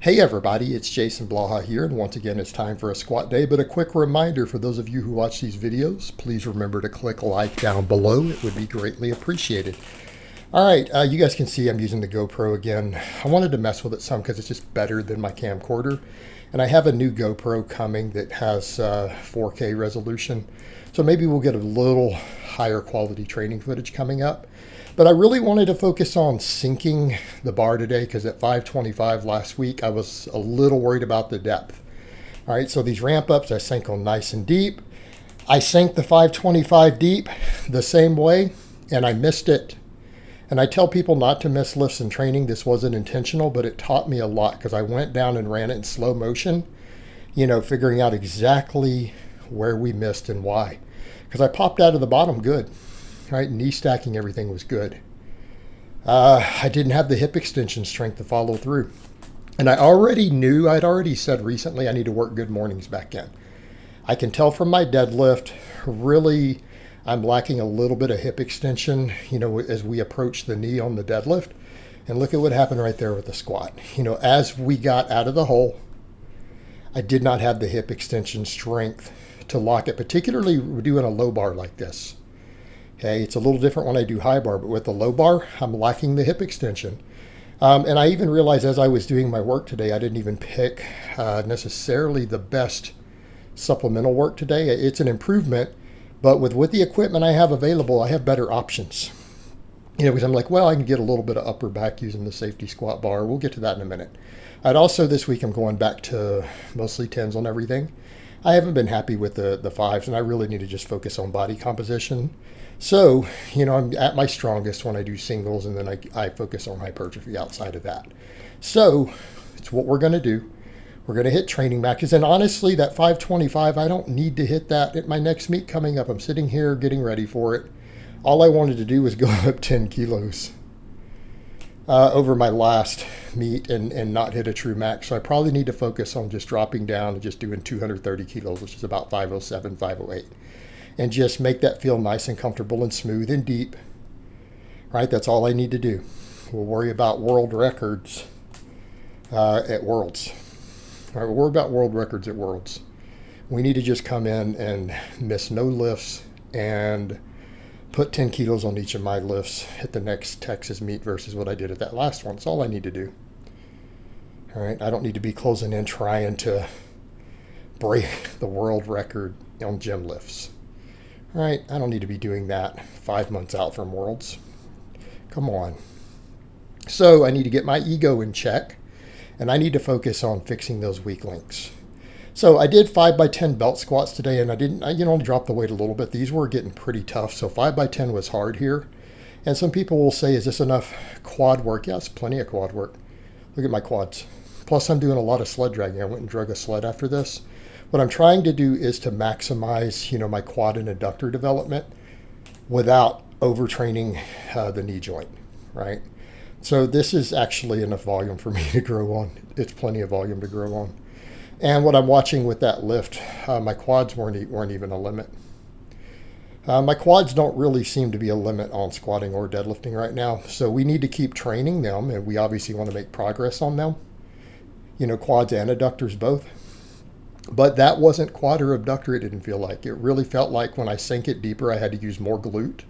Hey everybody, it's Jason Blaha here, and once again it's time for a squat day, but a quick reminder for those of you who watch these videos, please remember to click like down below. It would be greatly appreciated. Alright, you guys can see I'm using the GoPro again. I wanted to mess with it some because it's just better than my camcorder, and I have a new GoPro coming that has 4K resolution, so maybe we'll get a little higher quality training footage coming up. But I really wanted to focus on sinking the bar today because at 525 last week, I was a little worried about the depth. All right, so these ramp ups, I sank them nice and deep. I sank the 525 deep the same way, and I missed it. And I tell people not to miss lifts in training. This wasn't intentional, but it taught me a lot because I went down and ran it in slow motion, figuring out exactly where we missed and why. Because I popped out of the bottom good. Right, knee stacking, everything was good. I didn't have the hip extension strength to follow through. And I'd already said recently I need to work good mornings back in. I can tell from my deadlift, really, I'm lacking a little bit of hip extension, as we approach the knee on the deadlift. And look at what happened right there with the squat. As we got out of the hole, I did not have the hip extension strength to lock it, particularly doing a low bar like this. Okay, it's a little different when I do high bar, but with the low bar, I'm lacking the hip extension. And I even realized as I was doing my work today, I didn't even pick necessarily the best supplemental work today. It's an improvement, but with the equipment I have available, I have better options. Because I'm like, well, I can get a little bit of upper back using the safety squat bar. We'll get to that in a minute. This week, I'm going back to mostly 10s on everything. I haven't been happy with the 5s, and I really need to just focus on body composition. So, I'm at my strongest when I do singles, and then I focus on hypertrophy outside of that. So, it's what we're going to do. We're going to hit training maxes. And honestly, that 525, I don't need to hit that at my next meet coming up. I'm sitting here getting ready for it. All I wanted to do was go up 10 kilos over my last meet and not hit a true max. So I probably need to focus on just dropping down and just doing 230 kilos, which is about 507, 508. And just make that feel nice and comfortable and smooth and deep. Right? That's all I need to do. We'll worry about world records at Worlds. All right, we'll worry about world records at Worlds. We need to just come in and miss no lifts and put 10 kilos on each of my lifts at the next Texas meet versus what I did at that last one. That's all I need to do. All right, I don't need to be closing in trying to break the world record on gym lifts. All right, I don't need to be doing that 5 months out from Worlds. Come on. So I need to get my ego in check, and I need to focus on fixing those weak links. So I did 5x10 belt squats today, and I only dropped the weight a little bit. These were getting pretty tough, so 5x10 was hard here. And some people will say, is this enough quad work? Yeah, it's plenty of quad work. Look at my quads. Plus, I'm doing a lot of sled dragging. I went and drug a sled after this. What I'm trying to do is to maximize, my quad and adductor development without overtraining the knee joint, right? So this is actually enough volume for me to grow on. It's plenty of volume to grow on. And what I'm watching with that lift, my quads weren't even a limit. My quads don't really seem to be a limit on squatting or deadlifting right now. So we need to keep training them, and we obviously want to make progress on them. Quads and adductors both. But that wasn't quad or abductor, it didn't feel like. It really felt like when I sank it deeper, I had to use more glute.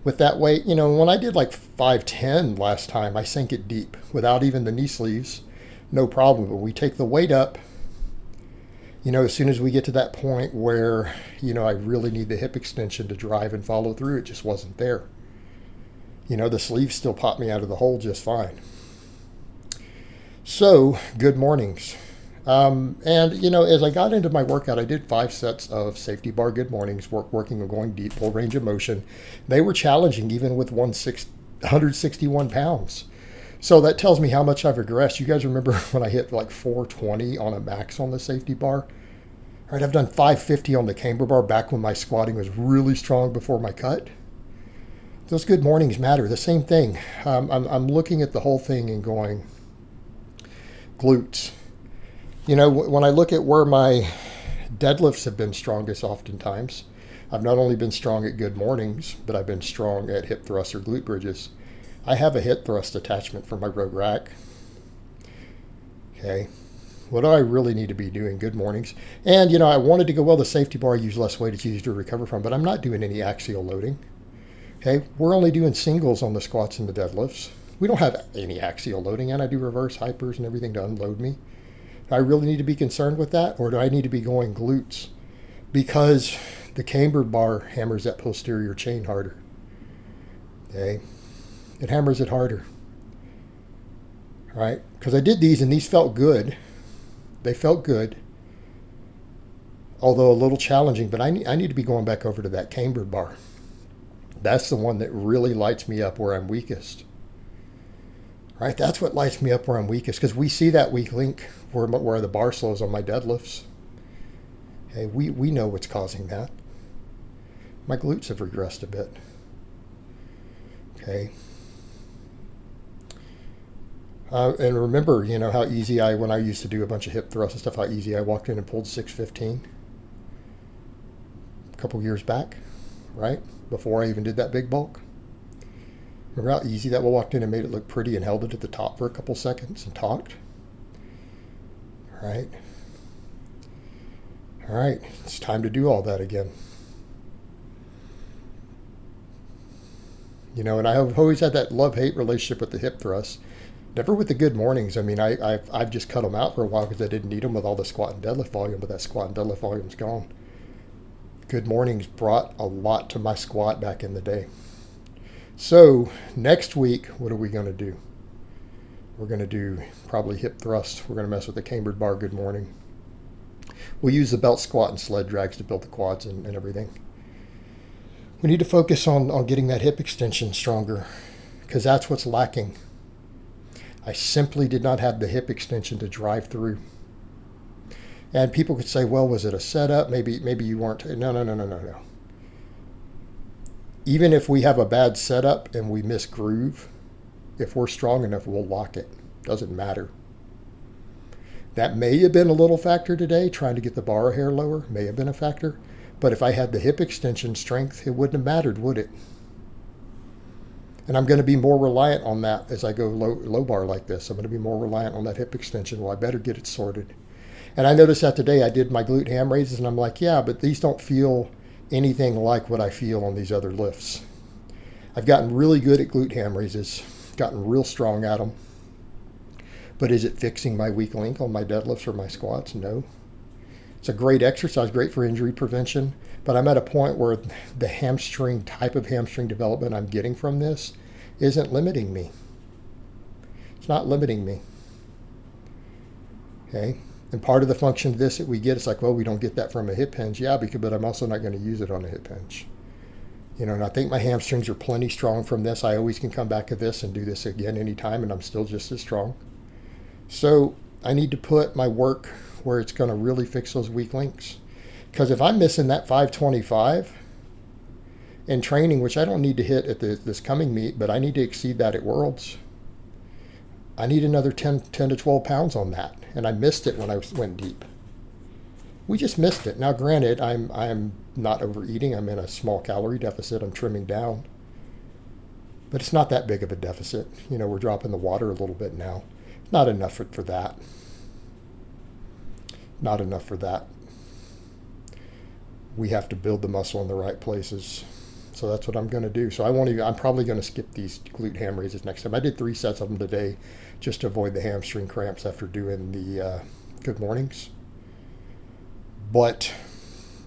With that weight, when I did like 510 last time, I sank it deep without even the knee sleeves. No problem. But we take the weight up, as soon as we get to that point where, I really need the hip extension to drive and follow through, it just wasn't there. The sleeves still popped me out of the hole just fine. So, good mornings. As I got into my workout, I did 5 sets of safety bar good mornings, working on going deep, full range of motion. They were challenging even with 161 pounds. So that tells me how much I've regressed. You guys remember when I hit like 420 on a max on the safety bar? All right, I've done 550 on the camber bar back when my squatting was really strong before my cut. Those good mornings matter. The same thing. I'm looking at the whole thing and going, glutes. When I look at where my deadlifts have been strongest oftentimes, I've not only been strong at good mornings, but I've been strong at hip thrusts or glute bridges. I have a hip thrust attachment for my road rack. Okay. What do I really need to be doing? Good mornings. And, you know, I wanted to go, well, the safety bar, use less weight, it's easier to recover from, but I'm not doing any axial loading. Okay. We're only doing singles on the squats and the deadlifts. We don't have any axial loading, and I do reverse hypers and everything to unload me. Do I really need to be concerned with that, or do I need to be going glutes? Because the camber bar hammers that posterior chain harder. Okay. It hammers it harder. All right. Because I did these, and these felt good. They felt good, although a little challenging, but I need to be going back over to that camber bar. That's the one that really lights me up where I'm weakest. Right? That's what lights me up where I'm weakest, because we see that weak link where the bar slows on my deadlifts. Okay, we know what's causing that. My glutes have regressed a bit. Okay. And remember, you know, how easy when I used to do a bunch of hip thrusts and stuff, how easy I walked in and pulled 615 a couple years back, right? Before I even did that big bulk. Remember how easy that walked in and made it look pretty and held it at the top for a couple seconds and talked? Right? All right, it's time to do all that again. You know, and I've always had that love-hate relationship with the hip thrusts. Never with the good mornings. I mean, I've just cut them out for a while because I didn't need them with all the squat and deadlift volume, but that squat and deadlift volume's gone. Good mornings brought a lot to my squat back in the day. So next week, what are we going to do? We're going to do probably hip thrusts. We're going to mess with the cambered bar good morning. We'll use the belt squat and sled drags to build the quads and everything. We need to focus on getting that hip extension stronger, because that's what's lacking. I simply did not have the hip extension to drive through. And people could say, well, was it a setup? Maybe you weren't. No. Even if we have a bad setup and we miss groove, if we're strong enough, we'll lock it. Doesn't matter. That may have been a little factor today, trying to get the bar hair lower, may have been a factor. But if I had the hip extension strength, it wouldn't have mattered, would it? And I'm going to be more reliant on that as I go low bar like this. I'm going to be more reliant on that hip extension. Well, I better get it sorted. And I noticed that today I did my glute ham raises, and I'm like, yeah, but these don't feel anything like what I feel on these other lifts. I've gotten really good at glute ham raises, gotten real strong at them. But is it fixing my weak link on my deadlifts or my squats? No. It's a great exercise, great for injury prevention, but I'm at a point where the hamstring, type of hamstring development I'm getting from this isn't limiting me. It's not limiting me. Okay? And part of the function of this that we get, it's like, well, we don't get that from a hip hinge. Yeah, but I'm also not going to use it on a hip hinge. You know, and I think my hamstrings are plenty strong from this. I always can come back to this and do this again anytime, and I'm still just as strong. So I need to put my work where it's going to really fix those weak links. Because if I'm missing that 525 in training, which I don't need to hit at this coming meet, but I need to exceed that at Worlds, I need another 10 to 12 pounds on that. And I missed it when I went deep. We just missed it. Now, granted, I'm not overeating. I'm in a small calorie deficit. I'm trimming down. But it's not that big of a deficit. You know, we're dropping the water a little bit now. Not enough for that. Not enough for that. We have to build the muscle in the right places. So that's what I'm going to do. So I'm probably going to skip these glute ham raises next time. I did 3 sets of them today just to avoid the hamstring cramps after doing the good mornings. But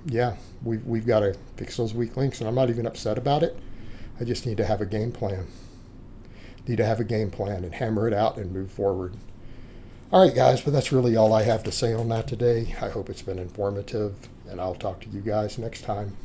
yeah, we've got to fix those weak links, and I'm not even upset about it. I just need to have a game plan. Need to have a game plan and hammer it out and move forward. All right, guys, but that's really all I have to say on that today. I hope it's been informative, and I'll talk to you guys next time.